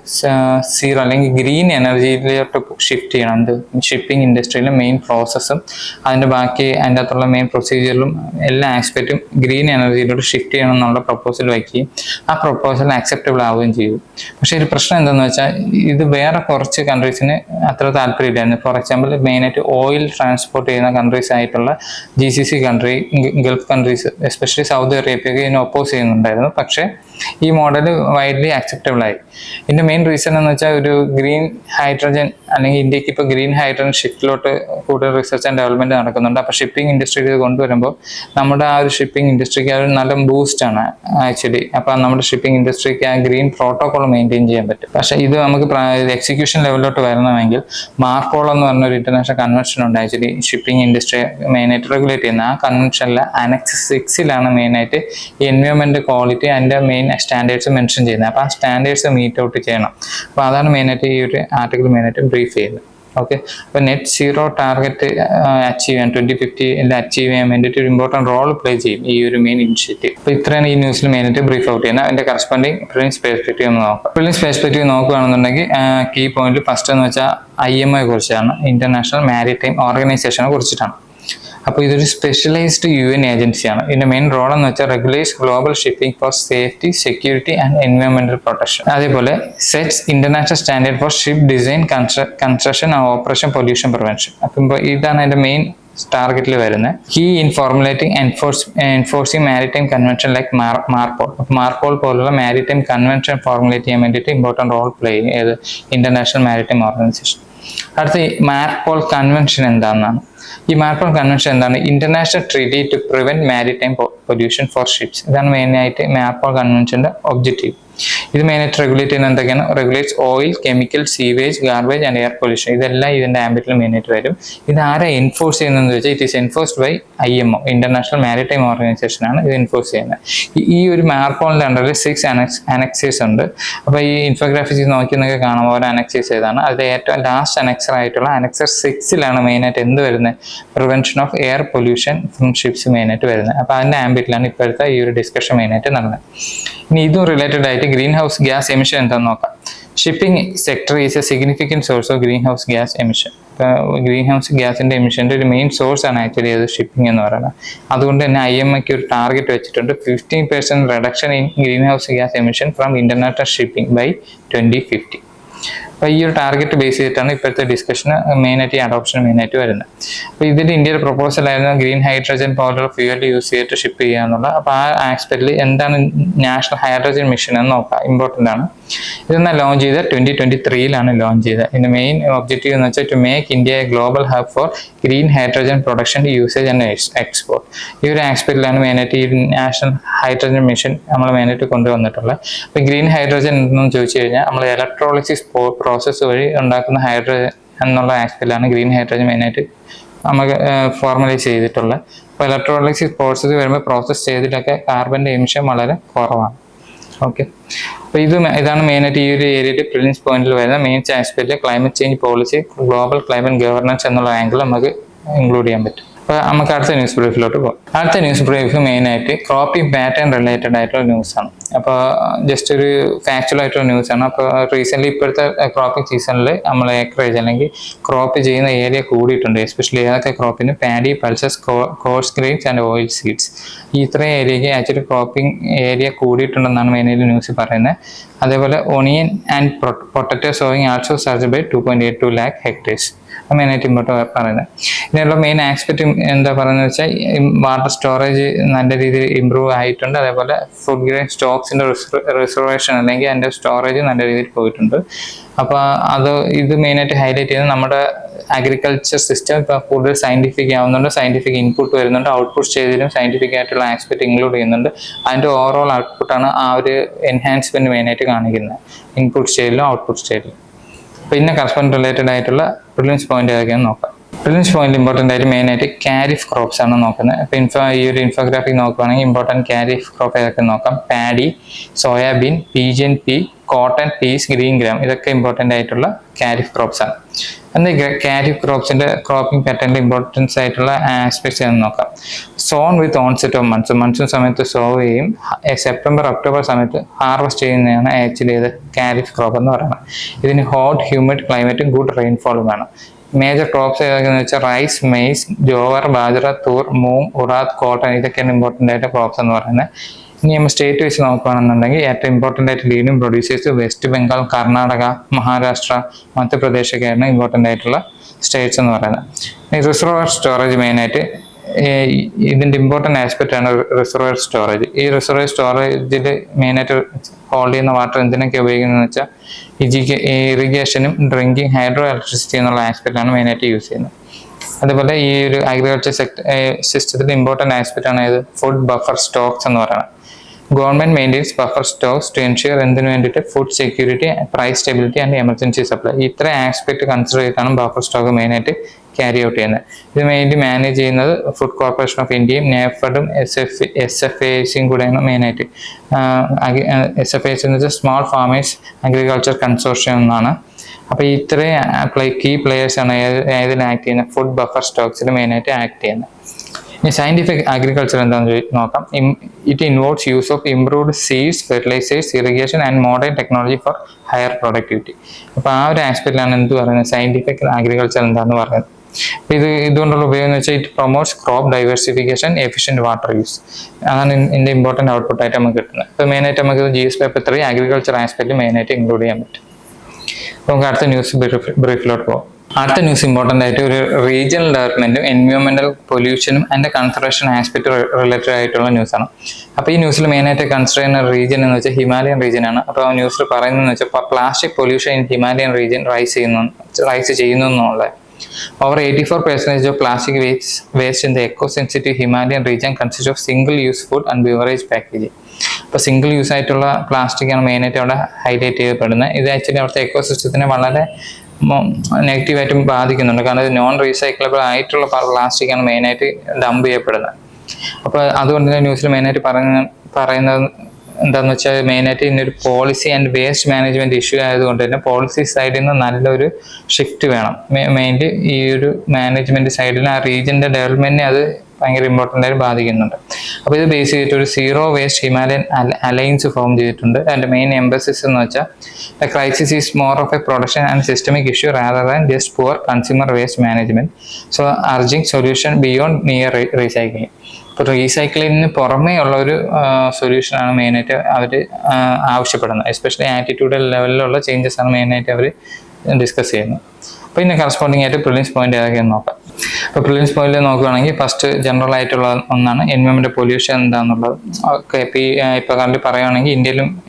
സീറോ അല്ലെങ്കിൽ ഗ്രീൻ എനർജിയിലോട്ട് ഷിഫ്റ്റ് ചെയ്യണം. എന്ത് ഷിപ്പിംഗ് ഇൻഡസ്ട്രിയിലെ മെയിൻ പ്രോസസ്സും അതിൻ്റെ ബാക്കി അതിൻ്റെ അകത്തുള്ള മെയിൻ പ്രൊസീജിയറിലും എല്ലാ ആസ്പെക്റ്റും ഗ്രീൻ എനർജിയിലോട്ട് ഷിഫ്റ്റ് ചെയ്യണം എന്നുള്ള പ്രപ്പോസൽ വയ്ക്കുകയും ആ പ്രപ്പോസൽ അക്സെപ്റ്റബിൾ ആവുകയും ചെയ്തു. പക്ഷേ ഒരു പ്രശ്നം എന്താണെന്ന് വെച്ചാൽ ഇത് വേറെ കുറച്ച് കൺട്രീസിന് അത്ര താല്പര്യമില്ലായിരുന്നു. ഫോർ എക്സാമ്പിൾ മെയിനായിട്ട് ഓയിൽ ട്രാൻസ്പോർട്ട് ചെയ്യുന്ന കൺട്രീസ് ആയിട്ടുള്ള GCC country, gulf countries, especially Saudi അറേബ്യയൊക്കെ ഇതിനെ ഒപ്പോസ് ചെയ്യുന്നുണ്ടായിരുന്നു. പക്ഷേ ഈ മോഡൽ വൈഡ്ലി അക്സെപ്റ്റബിൾ ആയി. ഇതിൻ്റെ മെയിൻ റീസൺ എന്ന് വെച്ചാൽ ഒരു ഗ്രീൻ ഹൈഡ്രജൻ അല്ലെങ്കിൽ ഇന്ത്യക്ക് ഇപ്പോൾ ഗ്രീൻ ഹൈഡ്രജൻ ഷിഫ്റ്റിലോട്ട് കൂടുതൽ റിസർച്ച് ആൻഡ് ഡെവലപ്മെന്റ് നടക്കുന്നുണ്ട്. അപ്പോൾ ഷിപ്പിംഗ് ഇൻഡസ്ട്രിയിൽ ഇത് കൊണ്ടുവരുമ്പോൾ നമ്മുടെ ആ ഒരു ഷിപ്പിംഗ് ഇൻഡസ്ട്രിക്ക് ഒരു നല്ല ബൂസ്റ്റാണ് ആക്ച്വലി. അപ്പോൾ നമ്മുടെ ഷിപ്പിംഗ് ഇൻഡസ്ട്രിക്ക് ആ ഗ്രീൻ പ്രോട്ടോകോൾ മെയിൻറ്റെയിൻ ചെയ്യാൻ പറ്റും. പക്ഷേ ഇത് നമുക്ക് എക്സിക്യൂഷൻ ലെവലിലോട്ട് വരണമെങ്കിൽ മാർപോൾ എന്ന് പറഞ്ഞൊരു ഇന്റർനാഷണൽ കൺവെൻഷൻ ഉണ്ട് ആക്ച്വലി ഷിപ്പിംഗ് ഇൻഡസ്ട്രി മെയിനായിട്ട് റെഗുലേറ്റ് ചെയ്യുന്ന. ആ കൺവെൻഷനിലെ അനക്സ് 6 മെയിനായിട്ട് എൻവയോൺമെന്റ് ക്വാളിറ്റി അതിൻ്റെ മെയിൻ സ്റ്റാൻഡേർഡ്സ് മെൻഷൻ ചെയ്യുന്നത്. അപ്പോൾ ആ സ്റ്റാൻഡേർഡ്സ് മീറ്റ് ഔട്ട് ചെയ്യണം. അപ്പോൾ അതാണ് മെയിനായിട്ട് ഈ ഒരു ആർട്ടിക്കിൾ മെയിനായിട്ട് ബ്രീഫ് ചെയ്യുന്നത്. ഓക്കെ, അപ്പോൾ നെറ്റ് സീറോ ടാർഗറ്റ് അച്ചീവ് ചെയ്യാൻ 2050 അച്ചീവ് ചെയ്യാൻ വേണ്ടിയിട്ട് ഒരു ഇമ്പോർട്ടൻറ്റ് റോൾ പ്ലേ ചെയ്യും ഈ ഒരു മെയിൻ ഇനിഷ്യേറ്റീവ്. അപ്പോൾ ഇത്രയാണ് ഈ ന്യൂസിൽ മെയിനായിട്ട് ബ്രീഫ് ഔട്ട് ചെയ്യുന്നത്. അതിൻ്റെ കറസ്പോണ്ടിങ് പ്രിലിംസ് പെർസ്പെക്റ്റീവ് ഒന്ന് നോക്കാം. പ്രിലിംസ് പെർസ്പെക്റ്റീവ് നോക്കുകയാണെന്നുണ്ടെങ്കിൽ കീ പോയിന്റ് ഫസ്റ്റ് എന്ന് വെച്ചാൽ IMO കുറിച്ചാണ്, ഇന്റർനാഷണൽ മാരിടൈം ഓർഗനൈസേഷനെ കുറിച്ചിട്ടാണ്. അപ്പോൾ ഇതൊരു സ്പെഷ്യലൈസ്ഡ് UN ഏജൻസിയാണ്. ഇതിന്റെ മെയിൻ റോൾ എന്ന് വെച്ചാൽ regulates global shipping for safety, security and എൻവയോൺമെന്റൽ പ്രൊട്ടക്ഷൻ. അതേപോലെ sets international standard for ship design, construction and operation, pollution prevention. അപ്പം ഇതാണ് അതിന്റെ മെയിൻ ടാർഗറ്റിൽ വരുന്നത്. In formulating enforcing maritime convention like MARPOL. MARPOL പോലുള്ള മാരിടൈം കൺവെൻഷൻ ഫോർമുലേറ്റ് ചെയ്യാൻ വേണ്ടിയിട്ട് ഇമ്പോർട്ടൻറ്റ് റോൾ പ്ലേ ചെയ്യും ഏത് ഇന്റർനാഷണൽ മാരിടൈം ഓർഗനൈസേഷൻ. അടുത്ത മാർപോൾ കൺവെൻഷൻ എന്താണെന്നാണ്. ഈ മാർപോൾ കൺവെൻഷൻ എന്താണ്? International treaty to prevent maritime pollution for ships. ഇതാണ് മെയിനായിട്ട് മാർപോൾ കൺവെൻഷന്റെ ഒബ്ജക്റ്റീവ്. ഇത് മെയിനായിട്ട് റെഗുലേറ്റ് ചെയ്യുന്ന എന്തൊക്കെയാണ്? Regulates oil, chemical, sewage, garbage and air pollution. ഇതെല്ലാം ഇതിന്റെ ആംബിറ്റിൽ മെയിനായിട്ട് വരും. ഇത് ആരെ എൻഫോഴ്സ് ചെയ്യുന്നതെന്ന് വെച്ചാൽ it is enforced by IMO, international maritime organisation ആണ് ഇത് എൻഫോഴ്സ് ചെയ്യുന്നത്. ഈ ഒരു മാർപോളിന്റെ അണ്ടറിൽ 6 അനക്സേഴ്സ് ഉണ്ട്. അപ്പോൾ ഈ ഇൻഫോഗ്രാഫിക്സ് നോക്കിയെന്നൊക്കെ കാണുമ്പോൾ ഓരോ അനക്സേഴ്സ് ഏതാണ്? അത് ഏറ്റവും ലാസ്റ്റ് അനക്സർ ആയിട്ടുള്ള അനക്സർ 6ലാണ് മെയിനായിട്ട് എന്ത് വരുന്നത്? Prevention of air pollution from ships മെയിനായിട്ട് വരുന്നത്. അപ്പോൾ അതിന്റെ ആംബിറ്റിലാണ് ഇപ്പോഴത്തെ ഈ ഒരു ഡിസ്കഷൻ മെയിനായിട്ട് നടന്നത്. ഇനി ഇതും റിലേറ്റഡ് ആയിട്ട് ഗ്രീൻ ഹൗസ് ഗ്യാസ് എമിഷൻ എന്താണെന്ന് നോക്കാം. Shipping sector is a significant source of greenhouse gas emission. Greenhouse ഗ്യാസിന്റെ എമിഷന്റെ ഒരു മെയിൻ സോഴ്സ് ആണ് ആക്ച്വലി അത് ഷിപ്പിംഗ് എന്ന് പറയുന്നത്. അതുകൊണ്ട് തന്നെ IMOക്ക് ഒരു ടാർഗറ്റ് വെച്ചിട്ടുണ്ട് 15% reduction in greenhouse gas emission from international shipping by 2050. അപ്പോൾ ഈ ഒരു ടാർഗറ്റ് ബേസ് ചെയ്തിട്ടാണ് ഇപ്പോഴത്തെ ഡിസ്കഷന് മെയിനായിട്ട് ഈ അഡോപ്ഷൻ മെയിനായിട്ട് വരുന്നത്. അപ്പോൾ ഇതിന്റെ ഇന്ത്യയുടെ പ്രൊപ്പോസൽ ആയിരുന്നു green hydrogen powder fuel use ചെയ്തിട്ട് ഷിപ്പ് ചെയ്യുക എന്നുള്ള. അപ്പോൾ ആ ആസ്പെക്റ്റിൽ എന്താണ് നാഷണൽ ഹൈഡ്രജൻ മിഷൻ എന്ന് നോക്കാം, ഇമ്പോർട്ടൻ്റ് ആണ്. ഇതൊന്ന് ലോഞ്ച് ചെയ്ത് 2023ലാണ് ലോഞ്ച് ചെയ്തത്. ഇതിന്റെ മെയിൻ ഒബ്ജക്റ്റീവ് എന്ന് വെച്ചാൽ to make India a global hub for green hydrogen production, usage and export. ഈ ഒരു ആസ്പെക്റ്റിലാണ് മെയിനായിട്ട് ഈ നാഷണൽ ഹൈഡ്രജൻ മിഷൻ നമ്മൾ മെയിനായിട്ട് കൊണ്ടുവന്നിട്ടുള്ളത്. അപ്പോൾ ഗ്രീൻ ഹൈഡ്രജൻ എന്തെന്ന് ചോദിച്ചു കഴിഞ്ഞാൽ നമ്മൾ ഇലക്ട്രോളിസിസ് പ്രോസസ്സ് വഴി ഉണ്ടാക്കുന്ന ഹൈഡ്രജൻ എന്നുള്ള ആസ്പെക്റ്റിലാണ് ഗ്രീൻ ഹൈഡ്രജൻ മെയിനായിട്ട് നമുക്ക് ഫോർമലൈസ് ചെയ്തിട്ടുള്ളത്. അപ്പോൾ ഇലക്ട്രോളിസിസ് പ്രോസസ്സ് വരുമ്പോൾ പ്രോസസ്സ് ചെയ്തിട്ടൊക്കെ കാർബണിന്റെ എമിഷൻ വളരെ കുറവാണ്. ഓക്കെ, അപ്പോൾ ഇതാണ് മെയിനായിട്ട് ഈ ഒരു ഏരിയയിൽ പ്രിലിംസ് പോയിന്റിൽ വരുന്ന main aspect. Climate change policy, global climate governance എന്നുള്ള ആംഗിൾ നമുക്ക് ഇൻക്ലൂഡ് ചെയ്യാൻ പറ്റും. അപ്പോൾ നമുക്ക് അടുത്ത ന്യൂസ് ബ്രീഫിലോട്ട് പോകാം. അടുത്ത ന്യൂസ് ബ്രീഫ് മെയിനായിട്ട് ക്രോപ്പിംഗ് പാറ്റേൺ റിലേറ്റഡ് ആയിട്ടുള്ള ന്യൂസാണ്. അപ്പോൾ ജസ്റ്റ് ഒരു ഫാക്ച്വൽ ആയിട്ടുള്ള ന്യൂസാണ്. അപ്പോൾ റീസെൻ്റ്ലി ഇപ്പോഴത്തെ ക്രോപ്പിംഗ് സീസണിൽ നമ്മൾ ഏക്കറേജ് അല്ലെങ്കിൽ ക്രോപ്പ് ചെയ്യുന്ന ഏരിയ കൂടിയിട്ടുണ്ട്. എസ്പെഷ്യലി ഏതൊക്കെ ക്രോപ്പിന്? Paddy, pulses, coarse grains and oil seeds. ഈ ഇത്രയും ഏരിയയ്ക്ക് ആക്ച്വലി ക്രോപ്പിംഗ് ഏരിയ കൂടിയിട്ടുണ്ടെന്നാണ് മെയിനായിട്ട് ന്യൂസ് പറയുന്നത്. അതേപോലെ onion and potato sowing also surge by 2.82 lakh hectares. മെയിനായിട്ട് ഇമ്പോർട്ടൻ്റ് പറയുന്നത്. ഇതിനുള്ള മെയിൻ ആസ്പെക്ട് എന്താ പറയുന്നത് വെച്ചാൽ വാട്ടർ സ്റ്റോറേജ് നല്ല രീതിയിൽ ഇമ്പ്രൂവ് ആയിട്ടുണ്ട്. അതേപോലെ ഫുഡ് ഗ്രെയിൻ സ്റ്റോക്സിന്റെ റിസർവേഷൻ അല്ലെങ്കിൽ അതിന്റെ സ്റ്റോറേജ് നല്ല രീതിയിൽ പോയിട്ടുണ്ട്. അപ്പോൾ ഇത് മെയിനായിട്ട് ഹൈലൈറ്റ് ചെയ്യുന്നത് നമ്മുടെ അഗ്രികൾച്ചർ സിസ്റ്റം ഇപ്പോൾ കൂടുതൽ സയന്റിഫിക് ആവുന്നുണ്ട്, സയന്റിഫിക് ഇൻപുട്ട് വരുന്നുണ്ട്, ഔട്ട്പുട്ട് സ്റ്റേജിലും സയന്റിഫിക് ആയിട്ടുള്ള ആസ്പെക്ട് ഇൻക്ലൂഡ് ചെയ്യുന്നുണ്ട്. അതിന്റെ ഓവറോൾ ഔട്ട്പുട്ടാണ് ആ ഒരു എൻഹാൻസ്മെന്റ് മെയിനായിട്ട് കാണിക്കുന്നത്, ഇൻപുട്ട് സ്റ്റേജിലും ഔട്ട്പുട്ട് സ്റ്റേജിലും. പിന്നെ കറസ്പോണ്ട് റിലേറ്റഡ് ആയിട്ടുള്ള പ്രിലിംസ് പോയിന്റ് ഏതൊക്കെയാണെന്ന് നോക്കാം. പ്രിലിംസ് പോയിന്റ് ഇമ്പോർട്ടൻ്റ് ആയിട്ട് മെയിനായിട്ട് കാരിഫ് ക്രോപ്സ് ആണ് നോക്കുന്നത്. അപ്പോൾ ഈ ഒരു ഇൻഫോഗ്രാഫിക് നോക്കുകയാണെങ്കിൽ ഇമ്പോർട്ടൻറ്റ് കാരിഫ് ക്രോപ്പ് ഏതൊക്കെ നോക്കാം. Paddy, soybean, pigeon pea, cotton, peas, green gram, ഇതൊക്കെ ഇമ്പോർട്ടൻ്റ് ആയിട്ടുള്ള കാരിഫ് ക്രോപ്സ് ആണ്. എന്നാൽ കാരിഫ് ക്രോപ്സിന്റെ ക്രോപ്പിംഗ് പാറ്റേണിൽ ഇമ്പോർട്ടൻസ് ആയിട്ടുള്ള ആസ്പെക്ട്സ് എന്ന് നോക്കാം. Sown with onset of monsoon സമയത്ത് സോ ചെയ്യും, സെപ്റ്റംബർ ഒക്ടോബർ സമയത്ത് ഹാർവെസ്റ്റ് ചെയ്യുന്നതാണ് ആക്ച്വലി ഇത് കാരിഫ് ക്രോപ്പ് എന്ന് പറയുന്നത്. ഇതിന് ഹോട്ട് ഹ്യൂമിഡ് ക്ലൈമറ്റും ഗുഡ് റെയിൻഫോളും വേണം. മേജർ ക്രോപ്സ് ഏതൊക്കെയെന്ന് വെച്ചാൽ rice, maize, jowar, bajra, tur, moong, urad, cotton, ഇതൊക്കെയാണ് ഇമ്പോർട്ടൻ്റ് ആയിട്ട് ക്രോപ്സ് എന്ന് പറയുന്നത്. ഇനി നമ്മൾ സ്റ്റേറ്റ് വെച്ച് നോക്കുകയാണെന്നുണ്ടെങ്കിൽ ഏറ്റവും ഇമ്പോർട്ടൻ്റ് ആയിട്ട് ലീഡിംഗ് പ്രൊഡ്യൂസേഴ്സ് വെസ്റ്റ് ബംഗാൾ, കർണാടക, മഹാരാഷ്ട്ര, മധ്യപ്രദേശൊക്കെയാണ് ഇമ്പോർട്ടൻ്റ് ആയിട്ടുള്ള സ്റ്റേറ്റ്സ് എന്ന് പറയുന്നത്. റിസർവർ സ്റ്റോറേജ് മെയിനായിട്ട് ഇതിന്റെ ഇമ്പോർട്ടൻ്റ് ആസ്പെക്റ്റ് ആണ് റിസർവർ സ്റ്റോറേജ്. ഈ റിസർവർ സ്റ്റോറേജിൽ മെയിനായിട്ട് ഹോൾഡ് ചെയ്യുന്ന വാട്ടർ എന്തിനൊക്കെ ഉപയോഗിക്കുന്നതെന്ന് വെച്ചാൽ ഇറിഗേഷനും ഡ്രിങ്കിങ്, ഹൈഡ്രോ ഇലക്ട്രിസിറ്റി എന്നുള്ള ആസ്പെക്റ്റാണ് മെയിനായിട്ട് യൂസ് ചെയ്യുന്നത്. അതുപോലെ ഈ ഒരു അഗ്രികൾച്ചർ സിസ്റ്റത്തിൽ ഇമ്പോർട്ടൻ്റ് ആസ്പെക്റ്റ് ആണ് ഇത് ഫുഡ് ബഫർ സ്റ്റോക്സ് എന്ന് പറയുന്നത്. Government maintains buffer stocks to ensure എന്തിനു വേണ്ടിയിട്ട്? Food security, price stability and emergency supply. ഇത്ര ആസ്പെക്ട് കൺസിഡർ ചെയ്തിട്ടാണ് ബഫർ സ്റ്റോക്ക് മെയിനായിട്ട് ക്യാരി ഔട്ട് ചെയ്യുന്നത്. ഇത് മെയിൻലി മാനേജ് ചെയ്യുന്നത് ഫുഡ് കോർപ്പറേഷൻ ഓഫ് ഇന്ത്യയും നേഫഡും SFACയും കൂടെയാണ് മെയിനായിട്ട്. SFAC എന്ന് വെച്ചാൽ സ്മോൾ ഫാമേഴ്സ് അഗ്രികൾച്ചർ കൺസോർഷ്യം എന്നാണ്. അപ്പോൾ ഇത്രയും കീ പ്ലേയേഴ്സ് ആണ് ഏതിൽ ആക്ട് ചെയ്യുന്നത്? ഫുഡ് ബഫർ സ്റ്റോക്സിൽ മെയിനായിട്ട് ആക്ട് ചെയ്യുന്നത്. ഇനി സയന്റിഫിക് അഗ്രികൾച്ചർ എന്താണെന്ന് നോക്കാം. It involves use of improved seeds, fertilisers, irrigation and modern technology for higher productivity. അപ്പോൾ ആ ഒരു ആസ്പെക്റ്റിലാണ് എന്ത് പറയുന്നത്? സയന്റിഫിക് അഗ്രികൾച്ചർ എന്താണെന്ന് പറയുന്നത്. ഇതുകൊണ്ടുള്ള ഉപയോഗം എന്ന് വെച്ചാൽ it promotes crop diversification, efficient water use. അതാണ് ഇതിന്റെ ഇമ്പോർട്ടന്റ് ഔട്ട്പുട്ട് ആയിട്ട് നമുക്ക് കിട്ടുന്നത്. അപ്പോൾ മെയിനായിട്ട് നമുക്ക് GS പേപ്പർ 3 അഗ്രികൾച്ചർ ആസ്പെക്ട് മെയിനായിട്ട് ഇൻക്ലൂഡ് ചെയ്യാൻ പറ്റും. നമുക്ക് അടുത്ത ന്യൂസ് ബ്രീഫിലോട്ട് പോകാം. അടുത്ത ന്യൂസ് ഇമ്പോർട്ടൻ്റ് ആയിട്ട് ഒരു റീജിയണൽ ഡെവലപ്മെന്റും എൻവയോൺമെന്റൽ പൊല്യൂഷനും ആൻഡ് കൺസർവേഷൻ ആസ്പെക്ട് റിലേറ്റഡ് ആയിട്ടുള്ള ന്യൂസാണ്. അപ്പോൾ ഈ ന്യൂസിൽ മെയിനായിട്ട് കൺസിഡർ ചെയ്യുന്ന റീജിയൻ എന്ന് വെച്ചാൽ ഹിമാലയൻ റീജിയൻ ആണ്. അപ്പോൾ ന്യൂസിൽ പറയുന്നതെന്ന് വെച്ചാൽ plastic pollution in Himalayan region rise ചെയ്യുന്നു എന്നുള്ളത്. Over 84% of plastic waste in the eco-sensitive Himalayan region consists of single-use food and beverage packaging. അപ്പോൾ സിംഗിൾ യൂസ് ആയിട്ടുള്ള പ്ലാസ്റ്റിക്കാണ് മെയിനായിട്ട് അവിടെ ഹൈലൈറ്റ് ചെയ്യപ്പെടുന്നത്. ഇത് ആക്ച്വലി അവിടുത്തെ എക്കോസിസ്റ്റത്തിനെ വളരെ നെഗറ്റീവായിട്ടും ബാധിക്കുന്നുണ്ട്. കാരണം ഇത് നോൺ റീസൈക്കിളബിൾ ആയിട്ടുള്ള പ്ലാസ്റ്റിക്കാണ് മെയിനായിട്ട് ഡംപ് ചെയ്യപ്പെടുന്നത്. അപ്പോൾ അതുകൊണ്ട് തന്നെ ന്യൂസിൽ മെയിനായിട്ട് പറയുന്നത് എന്താണെന്ന് വെച്ചാൽ മെയിനായിട്ട് ഇതിനൊരു policy and waste management issue ആയതുകൊണ്ട് തന്നെ പോളിസി സൈഡിൽ നിന്ന് നല്ലൊരു ഷിഫ്റ്റ് വേണം. മെയിൻലി ഈ ഒരു മാനേജ്മെന്റ് സൈഡിൽ ആ റീജിയന്റെ ഡെവലപ്മെന്റിനെ അത് ഭയങ്കര ഇമ്പോർട്ടൻ്റ് ആയിട്ട് ബാധിക്കുന്നുണ്ട്. അപ്പോൾ ഇത് ബേസ് ചെയ്തിട്ട് ഒരു zero waste Himalayan alliance form ചെയ്തിട്ടുണ്ട്. അതിൻ്റെ മെയിൻ എംബസിസ് എന്ന് വെച്ചാൽ the crisis is more of a production and systemic issue rather than just poor consumer waste management. So urging solution beyond mere recycling. ഇപ്പോൾ റീസൈക്ലിങ്ങിന് പുറമേ ഉള്ള ഒരു സൊല്യൂഷനാണ് മെയിനായിട്ട് അവർ ആവശ്യപ്പെടുന്നത്. എസ്പെഷ്യലി ആറ്റിറ്റ്യൂഡൽ ലെവലിലുള്ള ചേഞ്ചസ് ആണ് മെയിനായിട്ട് അവർ ഡിസ്കസ് ചെയ്യുന്നത്. അപ്പോൾ ഇതിന് കറസ്പോണ്ടിങ് ആയിട്ട് പ്രിലിംസ് പോയിന്റ് ഏതൊക്കെയെന്ന് നോക്കാം. ഇപ്പോൾ പ്രിലിംസ് പോയിന്റിൽ നോക്കുകയാണെങ്കിൽ ഫസ്റ്റ് ജനറൽ ആയിട്ടുള്ള ഒന്നാണ് എൻവയോൺമെന്റ് പൊല്യൂഷൻ എന്താണെന്നുള്ളത്. ഓക്കെ, ഇപ്പോൾ കറണ്ട് പറയുകയാണെങ്കിൽ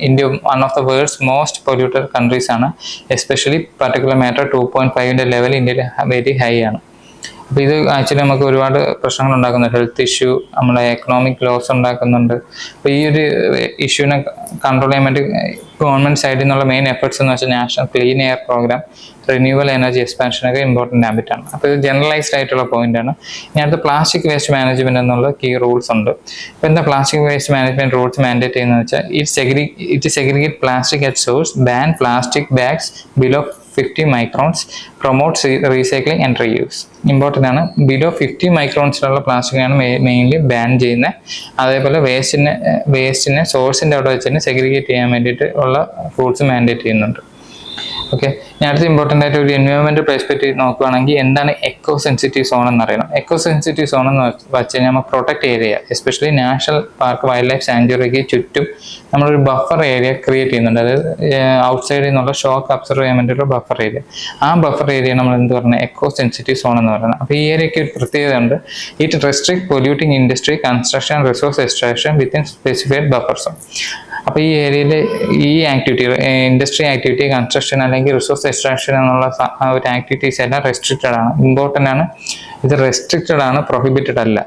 India one of the world's most polluted countries ആണ്. എസ്പെഷ്യലി പർട്ടിക്കുലർ മാറ്റർ 2.5 ലെവൽ ഇന്ത്യയിൽ വെരി ഹൈ ആണ്. അപ്പോൾ ഇത് ആക്ച്വലി നമുക്ക് ഒരുപാട് പ്രശ്നങ്ങൾ ഉണ്ടാക്കുന്നുണ്ട്. ഹെൽത്ത് ഇഷ്യൂ, നമ്മുടെ എക്കണോമിക് ലോസ് ഉണ്ടാക്കുന്നുണ്ട്. അപ്പോൾ ഈ ഒരു ഇഷ്യൂവിനെ കൺട്രോൾ ചെയ്യാൻ വേണ്ടി ഗവൺമെന്റ് സൈഡിൽ നിന്നുള്ള മെയിൻ എഫേർട്സ് എന്ന് വെച്ചാൽ national clean air programme, renewal energy എക്സ്പാൻഷനൊക്കെ ഇമ്പോർട്ടൻ്റ് ആംബിറ്റാണ്. അപ്പോൾ ഇത് ജനറലൈസ്ഡ് ആയിട്ടുള്ള പോയിന്റാണ്. ഇനി അടുത്ത പ്ലാസ്റ്റിക് വേസ്റ്റ് മാനേജ്മെന്റ് എന്നുള്ള കീ റൂൾസ് ഉണ്ട്. ഇപ്പോൾ എന്താ plastic waste management rules mandate ചെയ്യുന്നത് വെച്ചാൽ it segregate plastic at source, ban plastic bags below 50 microns, promotes recycling and reuse. Important ആണ്. ബിലോ 50 മൈക്രോൺസിലുള്ള പ്ലാസ്റ്റിക്കാണ് മെയിൻലി ബാൻ ചെയ്യുന്നത്. അതേപോലെ വേസ്റ്റിനെ സോഴ്സിൻ്റെ അവിടെ വെച്ച് തന്നെ സെഗ്രിഗേറ്റ് ചെയ്യാൻ വേണ്ടിയിട്ട് ഉള്ള റൂൾസ് മാൻഡേറ്റ് ചെയ്യുന്നുണ്ട്. ഓക്കെ, ഞാൻ അടുത്ത ഇമ്പോർട്ടൻ്റ് ആയിട്ട് ഒരു എൻവയോൺമെന്റ് പെർസ്പെക്റ്റീവ് നോക്കുകയാണെങ്കിൽ എന്താണ് എക്കോ സെൻസിറ്റീവ് സോൺ എന്നറിയണം. എക്കോ സെൻസിറ്റീവ് സോൺ എന്ന് വെച്ച് കഴിഞ്ഞാൽ നമ്മൾ protect area, especially national park, wildlife സാങ്ച്വറിക്ക് ചുറ്റും നമ്മളൊരു ബഫർ ഏരിയ ക്രിയേറ്റ് ചെയ്യുന്നുണ്ട്. അതായത് ഔട്ട്സൈഡിൽ നിന്നുള്ള ഷോക്ക് അബ്സർവ് ചെയ്യാൻ വേണ്ടിയിട്ടുള്ള ബഫർ ഏരിയ. ആ ബഫർ ഏരിയ നമ്മൾ എന്ത് പറയുന്നത്, എക്കോ സെൻസിറ്റീവ് സോൺ എന്ന് പറയുന്നത്. അപ്പോൾ ഈ ഏരിയയ്ക്ക് ഒരു പ്രത്യേകത ഉണ്ട്. It restrict polluting industry, construction, resource extraction within specified buffer zone. അപ്പോൾ ഈ ഏരിയയിൽ ഈ ആക്ടിവിറ്റി, ഇൻഡസ്ട്രി ആക്ടിവിറ്റി, കൺസ്ട്രക്ഷൻ അല്ലെങ്കിൽ റിസോഴ്സ് എക്സ്ട്രാക്ഷൻ എന്നുള്ള ഒരു ആക്ടിവിറ്റീസ് എല്ലാം റെസ്ട്രിക്റ്റഡ് ആണ്. ഇമ്പോർട്ടൻ്റ് ആണ്, ഇത് റെസ്ട്രിക്റ്റഡ് ആണ്, പ്രൊഹിബിറ്റഡ് അല്ല.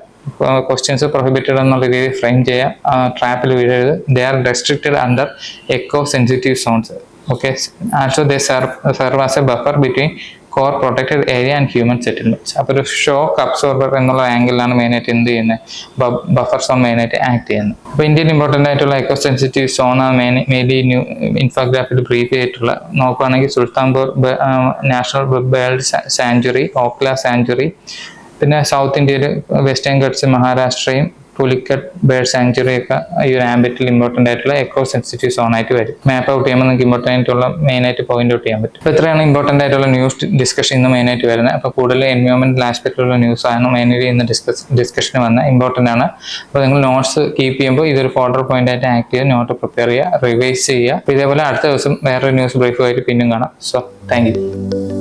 ക്വസ്റ്റ്യൻസ് പ്രൊഹിബിറ്റഡ് എന്നുള്ള രീതിയിൽ ഫ്രെയിം ചെയ്യാം, ട്രാപ്പിൽ വീഴരുത്. They are restricted under eco sensitive zones. Okay, also they serve as a buffer between core protected area and human settlements. അപ്പോൾ ഒരു ഷോക്ക് അബ്സോർബർ എന്നുള്ള ആംഗിളിലാണ് മെയിനായിട്ട് എന്ത് ചെയ്യുന്നത്, ബഫർ സോൺ മെയിനായിട്ട് ആക്ട് ചെയ്യുന്നത്. അപ്പോൾ ഇന്ത്യയിൽ ഇമ്പോർട്ടൻ്റ് ആയിട്ടുള്ള എക്കോ സെൻസിറ്റീവ് സോണാണ് മെയിൻലി ഇൻഫോഗ്രാഫിൽ ബ്രീഫ് ചെയ്തിട്ടുള്ള. നോക്കുകയാണെങ്കിൽ Sultanpur national bird sanctuary, Okhla sanctuary, പിന്നെ സൗത്ത് ഇന്ത്യയിൽ western guts, മഹാരാഷ്ട്രയും Pulicat bird sanctuary ഒക്കെ ഈ ഒരു ആംബിറ്റിൽ ഇമ്പോർട്ടൻ്റ് ആയിട്ടുള്ള എക്കോ സെൻസിറ്റീവ് സോൺ ആയിട്ട് വരും. മാപ്പ് ഔട്ട് ചെയ്യുമ്പോൾ നിങ്ങൾക്ക് ഇമ്പോർട്ടൻ്റ് ആയിട്ടുള്ള മെയിനായിട്ട് പോയിന്റ് ഔട്ട് ചെയ്യാൻ പറ്റും. അപ്പോൾ ഇത്രയാണ് ഇമ്പോർട്ടൻ്റ് ആയിട്ടുള്ള ന്യൂസ് ഡിസ്കഷൻ ഇന്ന് മെയിനായിട്ട് വരുന്നത്. അപ്പോൾ കൂടുതൽ എൻവയോൺമെന്റൽ ആസ്പെക്റ്റിലുള്ള ന്യൂസ് ആണ് മെയിൻലി ഇന്ന് ഡിസ്കഷന് വന്നത്. ഇമ്പോർട്ടൻ്റ് ആണ്. അപ്പോൾ നിങ്ങൾ നോട്ട്സ് കീപ്പ് ചെയ്യുമ്പോൾ ഇതൊരു ഫോൾഡർ പോയിന്റ് ആയിട്ട് ആക്ട് ചെയ്യുക, നോട്ട് പ്രിപ്പയർ ചെയ്യുക, റിവൈസ് ചെയ്യുക. അപ്പോൾ ഇതേപോലെ അടുത്ത ദിവസം വേറൊരു ന്യൂസ് ബ്രീഫുമായിട്ട് പിന്നും കാണാം. So thank you.